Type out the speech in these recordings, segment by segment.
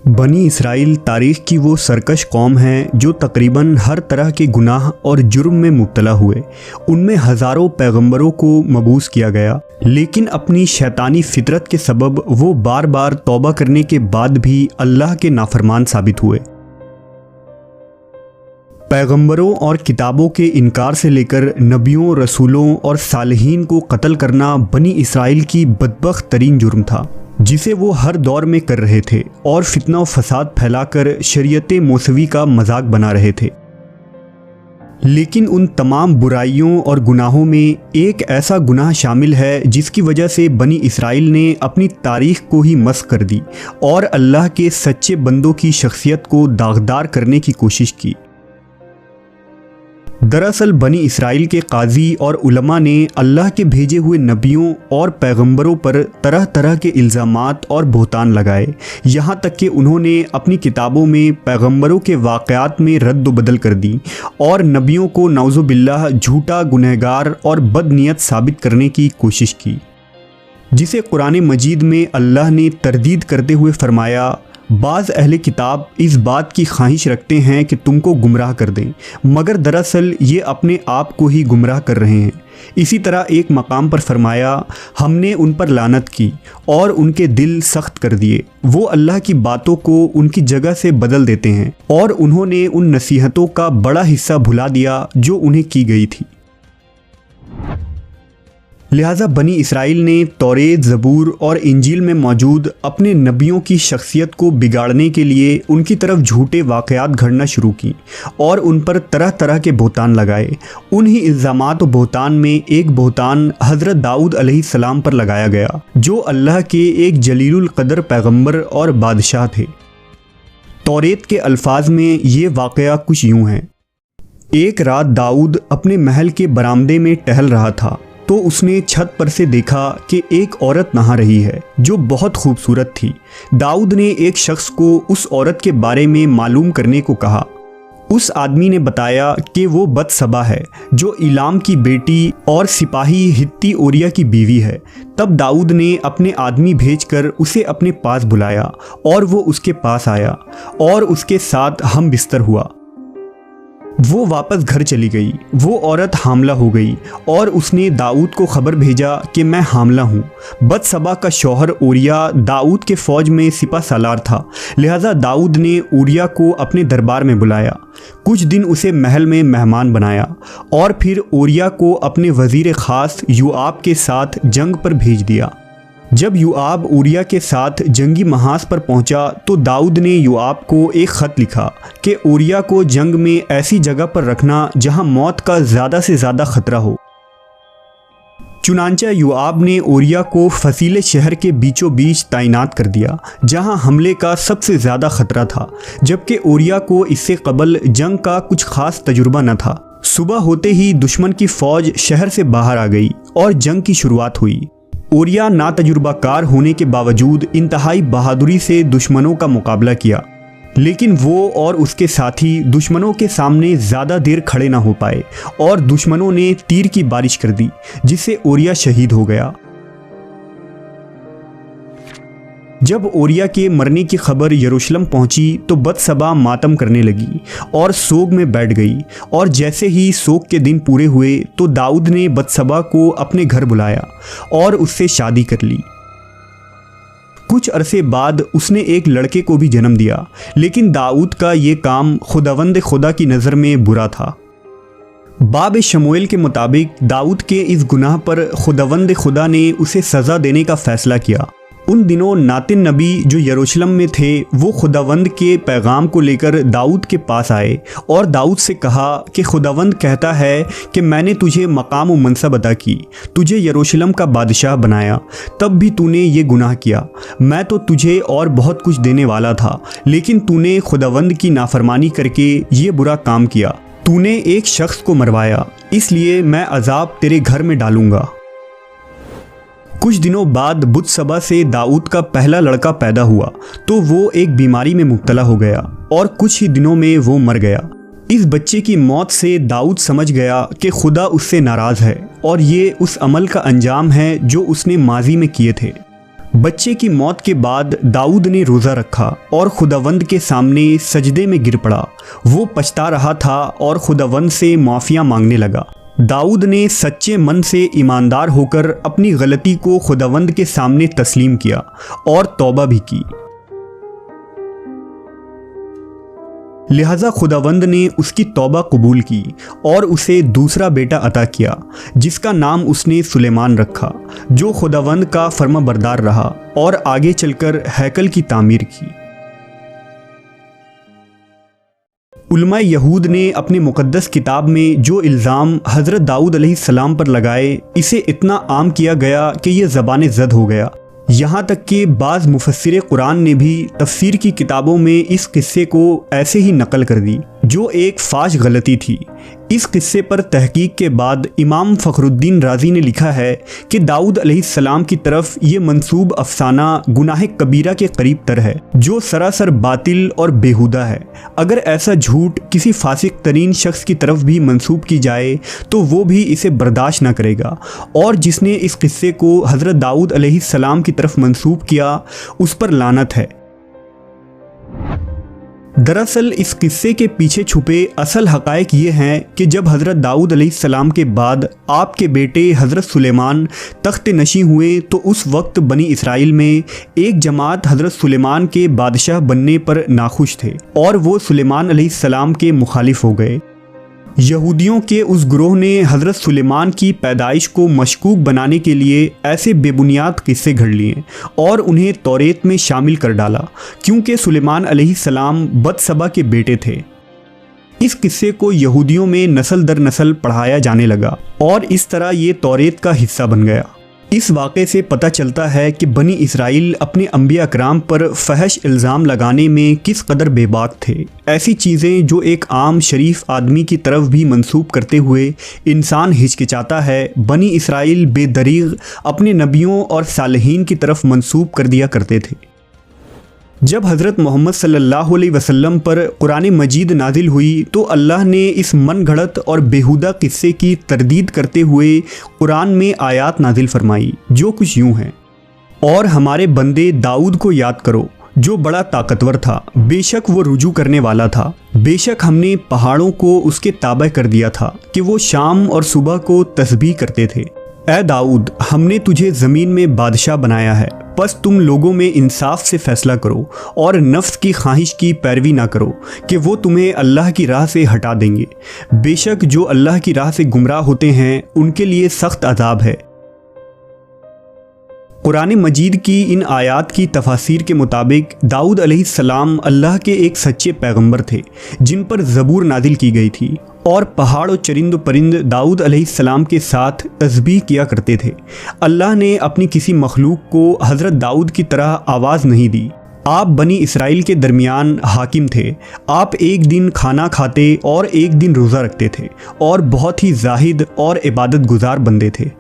बनी इसराइल तारीख़ की वो सरकश कौम है जो तकरीबन हर तरह के गुनाह और जुर्म में मुब्तला हुए। उनमें हज़ारों पैगंबरों को मबूस किया गया, लेकिन अपनी शैतानी फितरत के सबब वो बार बार तौबा करने के बाद भी अल्लाह के नाफरमान साबित हुए। पैगंबरों और किताबों के इनकार से लेकर नबियों, रसूलों और सालिहीन को कत्ल करना बनी इसराइल की बदबख्त तरीन जुर्म था, जिसे वो हर दौर में कर रहे थे और फितना और फसाद फैलाकर शरीयत मौसवी का मजाक बना रहे थे। लेकिन उन तमाम बुराइयों और गुनाहों में एक ऐसा गुनाह शामिल है जिसकी वजह से बनी इसराइल ने अपनी तारीख़ को ही मस्ख़ कर दी और अल्लाह के सच्चे बंदों की शख्सियत को दागदार करने की कोशिश की। दरअसल बनी इसराइल के काजी और उलमा ने अल्लाह के भेजे हुए नबियों और पैगंबरों पर तरह तरह के इल्ज़ामात और बहतान लगाए, यहाँ तक कि उन्होंने अपनी किताबों में पैगंबरों के वाक़यात में रद्द बदल कर दी और नबियों को नौज़ुबिल्लाह झूठा, गुनहगार और बदनीयत साबित करने की कोशिश की, जिसे कुरान मजीद में अल्लाह ने तरदीद करते हुए फरमाया, बाज़ अहले किताब इस बात की ख्वाहिश रखते हैं कि तुमको गुमराह कर दें, मगर दरअसल ये अपने आप को ही गुमराह कर रहे हैं। इसी तरह एक मकाम पर फरमाया, हमने उन पर लानत की और उनके दिल सख्त कर दिए। वो अल्लाह की बातों को उनकी जगह से बदल देते हैं और उन्होंने उन नसीहतों का बड़ा हिस्सा भुला दिया जो उन्हें की गई थी। लिहाजा बनी इसराइल ने तौरेत, ज़बूर और इंजील में मौजूद अपने नबियों की शख्सियत को बिगाड़ने के लिए उनकी तरफ झूठे वाक़यात घड़ना शुरू की और उन पर तरह तरह के बहतान लगाए। उन्हीं इल्ज़ामात और बहतान में एक बहतान हज़रत दाऊद अलैहिस्सलाम पर लगाया गया, जो अल्लाह के एक जलीलुल क़दर पैगम्बर और बादशाह थे। तौरेत के अल्फाज में ये वाक़या कुछ यूँ है। एक रात दाऊद अपने महल के बरामदे में टहल रहा था तो उसने छत पर से देखा कि एक औरत नहा रही है जो बहुत खूबसूरत थी। दाऊद ने एक शख्स को उस औरत के बारे में मालूम करने को कहा। उस आदमी ने बताया कि वो बतसबा है जो इलाम की बेटी और सिपाही हित्ती ओरिया की बीवी है। तब दाऊद ने अपने आदमी भेजकर उसे अपने पास बुलाया और वो उसके पास आया और उसके साथ हम बिस्तर हुआ। वो वापस घर चली गई। वो औरत हामला हो गई और उसने दाऊद को खबर भेजा कि मैं हामला हूँ। बतसबा का शौहर ओरिया दाऊद के फ़ौज में सिपा सालार था, लिहाजा दाऊद ने ओरिया को अपने दरबार में बुलाया। कुछ दिन उसे महल में मेहमान बनाया और फिर ओरिया को अपने वज़ीर ख़ास युआब के साथ जंग पर भेज दिया। जब युआब ओरिया के साथ जंगी महाज पर पहुंचा तो दाऊद ने युआब को एक ख़त लिखा कि ओरिया को जंग में ऐसी जगह पर रखना जहां मौत का ज़्यादा से ज़्यादा ख़तरा हो। चुनांचा युआब ने ओरिया को फसीले शहर के बीचों बीच तैनात कर दिया जहां हमले का सबसे ज़्यादा ख़तरा था, जबकि ओरिया को इससे कबल जंग का कुछ ख़ास तजुर्बा न था। सुबह होते ही दुश्मन की फ़ौज शहर से बाहर आ गई और जंग की शुरुआत हुई। ओरिया नातजुर्बाकार होने के बावजूद इंतहाई बहादुरी से दुश्मनों का मुकाबला किया, लेकिन वो और उसके साथी दुश्मनों के सामने ज़्यादा देर खड़े ना हो पाए और दुश्मनों ने तीर की बारिश कर दी, जिससे ओरिया शहीद हो गया। जब ओरिया के मरने की खबर यरूशलेम पहुंची तो बतसबा मातम करने लगी और सोग में बैठ गई, और जैसे ही सोग के दिन पूरे हुए तो दाऊद ने बतसबा को अपने घर बुलाया और उससे शादी कर ली। कुछ अरसे बाद उसने एक लड़के को भी जन्म दिया, लेकिन दाऊद का ये काम खुदावंद खुदा की नज़र में बुरा था। बाब शमूएल के मुताबिक दाऊद के इस गुनाह पर खुदावंद खुदा ने उसे सज़ा देने का फ़ैसला किया। उन दिनों नातिन नबी जो यरूशलेम में थे वो खुदावंद के पैगाम को लेकर दाऊद के पास आए और दाऊद से कहा कि खुदावंद कहता है कि मैंने तुझे मकाम व मनसब अता की, तुझे यरूशलेम का बादशाह बनाया, तब भी तूने ये गुनाह किया। मैं तो तुझे और बहुत कुछ देने वाला था, लेकिन तूने खुदावंद की नाफरमानी करके ये बुरा काम किया। तूने एक शख्स को मरवाया, इसलिए मैं अजाब तेरे घर में डालूँगा। कुछ दिनों बाद बतसबा से दाऊद का पहला लड़का पैदा हुआ तो वो एक बीमारी में मुब्तला हो गया और कुछ ही दिनों में वो मर गया। इस बच्चे की मौत से दाऊद समझ गया कि खुदा उससे नाराज़ है और ये उस अमल का अंजाम है जो उसने माजी में किए थे। बच्चे की मौत के बाद दाऊद ने रोज़ा रखा और खुदावंद के सामने सजदे में गिर पड़ा। वो पछता रहा था और खुदावंद से माफ़िया मांगने लगा। दाऊद ने सच्चे मन से ईमानदार होकर अपनी गलती को खुदावंद के सामने तस्लीम किया और तौबा भी की। लिहाजा खुदावंद ने उसकी तौबा कबूल की और उसे दूसरा बेटा अता किया, जिसका नाम उसने सुलेमान रखा, जो खुदावंद का फर्माबरदार रहा और आगे चलकर हैकल की तामीर की। उलमा यहूद ने अपने मुक़द्दस किताब में जो इल्ज़ाम हज़रत दाऊद अलैहिस्सलाम पर लगाए, इसे इतना आम किया गया कि यह ज़बान ज़द हो गया। यहाँ तक कि बाज़ मुफस्सिर कुरान ने भी तफसीर की किताबों में इस किस्से को ऐसे ही नकल कर दी, जो एक फाश गलती थी। इस किस्से पर तहकीक के बाद इमाम फ़खरुद्दीन राज़ी ने लिखा है कि दाऊद अलैहिस्सलाम की तरफ ये मंसूब अफसाना गुनाह कबीरा के करीब तर है, जो सरासर बातिल और बेहुदा है। अगर ऐसा झूठ किसी फासिक तरीन शख्स की तरफ भी मंसूब की जाए तो वो भी इसे बर्दाश्त न करेगा, और जिसने इस किस्से को हज़रत दाऊद अलैहिस्सलाम की तरफ मंसूब किया उस पर लानत है। दरअसल इस किस्से के पीछे छुपे असल हक़ाइक़ ये हैं कि जब हज़रत दाऊद अलैहिस्सलाम के बाद आपके बेटे हज़रत सुलेमान तख्त नशी हुए तो उस वक्त बनी इसराइल में एक जमात हज़रत सुलेमान के बादशाह बनने पर नाखुश थे और वो सुलेमान अलैहिस्सलाम के मुखालिफ हो गए। यहूदियों के उस ग्रोह ने हज़रत सुलेमान की पैदाइश को मशकूक बनाने के लिए ऐसे बेबुनियाद किस्से घड़ लिए और उन्हें तौरेत में शामिल कर डाला, क्योंकि सुलेमान अलैहिस्सलाम बतसबा के बेटे थे। इस किस्से को यहूदियों में नस्ल दर नस्ल पढ़ाया जाने लगा और इस तरह ये तौरेत का हिस्सा बन गया। इस वाक़े से पता चलता है कि बनी इसराइल अपने अंबिया कराम पर फहश इल्ज़ाम लगाने में किस कदर बेबाक थे। ऐसी चीज़ें जो एक आम शरीफ आदमी की तरफ भी मंसूब करते हुए इंसान हिचकिचाता है, बनी इसराइल बेदरीग अपने नबियों और सालिहीन की तरफ मंसूब कर दिया करते थे। जब हज़रत मोहम्मद सल्लल्लाहु अलैहि वसल्लम पर कुरान मजीद नाजिल हुई तो अल्लाह ने इस मन घड़त और बेहुदा किस्से की तरदीद करते हुए कुरान में आयात नाजिल फरमाई, जो कुछ यूँ हैं, और हमारे बंदे दाऊद को याद करो जो बड़ा ताकतवर था, बेशक वो रुजू करने वाला था। बेशक हमने पहाड़ों को उसके ताबे कर दिया था कि वो शाम और सुबह को तस्बीह करते थे। ए दाऊद, हमने तुझे ज़मीन में बादशाह बनाया है, बस तुम लोगों में इंसाफ से फ़ैसला करो और नफ्स की ख्वाहिश की पैरवी ना करो कि वो तुम्हें अल्लाह की राह से हटा देंगे। बेशक जो अल्लाह की राह से गुमराह होते हैं उनके लिए सख्त अज़ाब है। कुरान मजीद की इन आयात की तफासीर के मुताबिक दाऊद अलैहिस्सलाम अल्लाह के एक सच्चे पैगंबर थे जिन पर ज़बूर नाजिल की गई थी, और पहाड़ और चरिंद परिंद दाऊद अलैहिस्सलाम के साथ तस्बीह किया करते थे। अल्लाह ने अपनी किसी मखलूक को हज़रत दाऊद की तरह आवाज़ नहीं दी। आप बनी इसराइल के दरमियान हाकिम थे। आप एक दिन खाना खाते और एक दिन रोज़ा रखते थे और बहुत ही जाहिद और इबादत गुजार बंदे थे।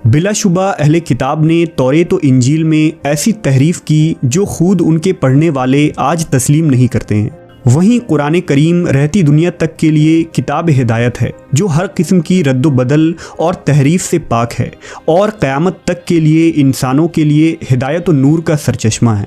बिलाशुबा अहले किताब ने तौरेत और इंजील में ऐसी तहरीफ की जो खुद उनके पढ़ने वाले आज तस्लीम नहीं करते हैं। वहीं कुरान करीम रहती दुनिया तक के लिए किताब हिदायत है जो हर किस्म की रद्द बदल और तहरीफ से पाक है और क़यामत तक के लिए इंसानों के लिए हिदायत और नूर का सरचश्मा है।